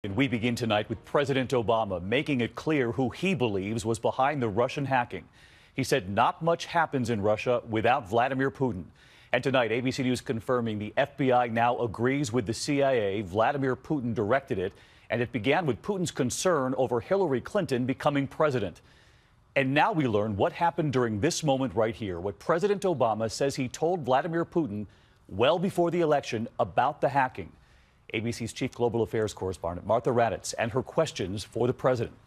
And we begin tonight with President Obama making it clear who he believes was behind the Russian hacking. He said not much happens in Russia without Vladimir Putin. And tonight, ABC News confirming the FBI now agrees with the CIA. Vladimir Putin directed it, and it began with Putin's concern over Hillary Clinton becoming president. And now we learn what happened during this moment right here, what President Obama says he told Vladimir Putin well before the election about the hacking. ABC's chief global affairs correspondent Martha Raddatz and her questions for the president.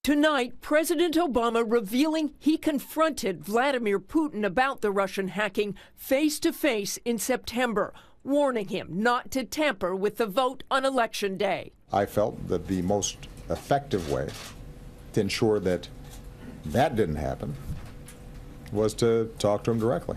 Tonight, President Obama revealing he confronted Vladimir Putin about the Russian hacking face-to-face in September, warning him not to tamper with the vote on Election Day. I felt that the most effective way to ensure that that didn't happen was to talk to him directly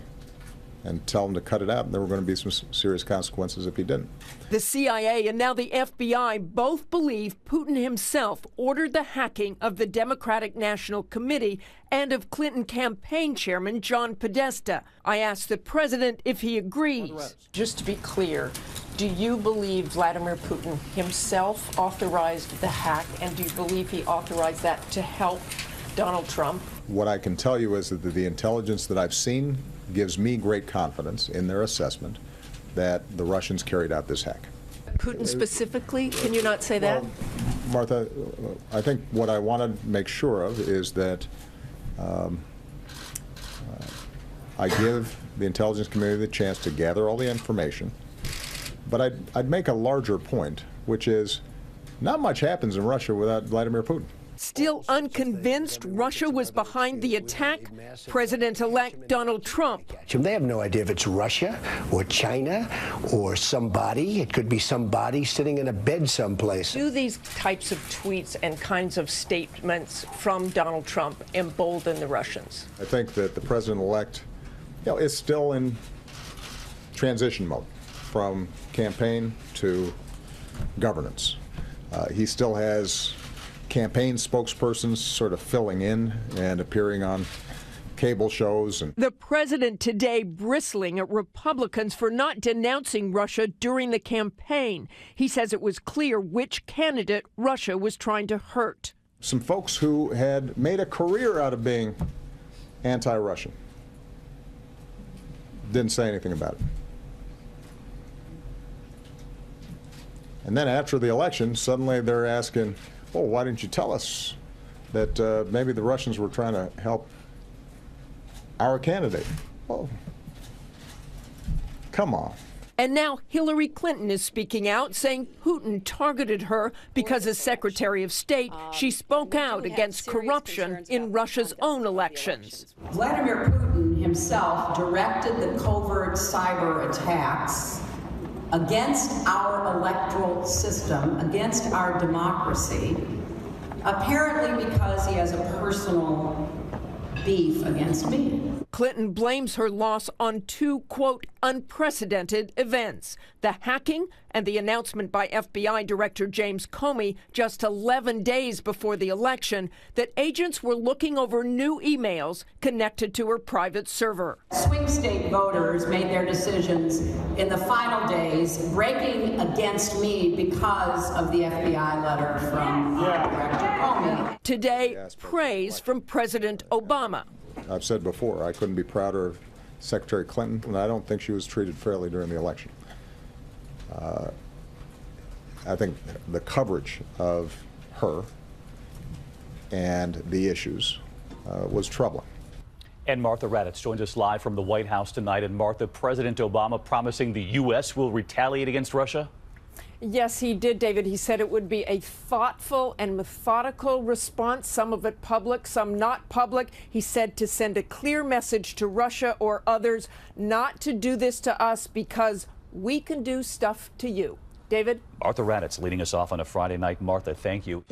and tell him to cut it out, and there were going to be some serious consequences if he didn't. The CIA and now the FBI both believe Putin himself ordered the hacking of the Democratic National Committee and of Clinton campaign chairman John Podesta. I asked the president if he agrees. Just to be clear, do you believe Vladimir Putin himself authorized the hack, and do you believe he authorized that to help Donald Trump? What I can tell you is that the intelligence that I've seen gives me great confidence in their assessment that the Russians carried out this hack. Putin specifically? Can you not say that? Well, Martha, I think what I want to make sure of is that I give the intelligence community the chance to gather all the information, but I'd make a larger point, which is not much happens in Russia without Vladimir Putin. Still unconvinced Russia was behind the attack, President-elect Donald Trump. They have no idea if it's Russia or China or somebody. It could be somebody sitting in a bed someplace. Do these types of tweets and kinds of statements from Donald Trump embolden the Russians? I think that the president-elect, is still in transition mode from campaign to governance. He still has campaign spokespersons sort of filling in and appearing on cable shows. And the president today bristling at Republicans for not denouncing Russia during the campaign. He says it was clear which candidate Russia was trying to hurt. Some folks who had made a career out of being anti-Russian didn't say anything about it. And then after the election, suddenly they're asking, well, why didn't you tell us that maybe the Russians were trying to help our candidate? Well, come on. And now Hillary Clinton is speaking out, saying Putin targeted her because as Secretary of State, she spoke out against corruption in Russia's own elections. Vladimir Putin himself directed the covert cyber attacks against our electoral system, against our democracy, apparently because he has a personal beef against me. Clinton blames her loss on two, quote, unprecedented events: the hacking and the announcement by FBI Director James Comey just 11 days before the election that agents were looking over new emails connected to her private server. Swing state voters made their decisions in the final days, breaking against me because of the FBI letter from Director Comey. Today, praise from President Obama. I've said before, I couldn't be prouder of Secretary Clinton, and I don't think she was treated fairly during the election. I think the coverage of her and the issues was troubling. And Martha Raddatz joins us live from the White House tonight. And Martha, President Obama promising the U.S. will retaliate against Russia? Yes, he did, David. He said it would be a thoughtful and methodical response, some of it public, some not public. He said to send a clear message to Russia or others not to do this to us because we can do stuff to you. David? Martha Raddatz leading us off on a Friday night. Martha, thank you.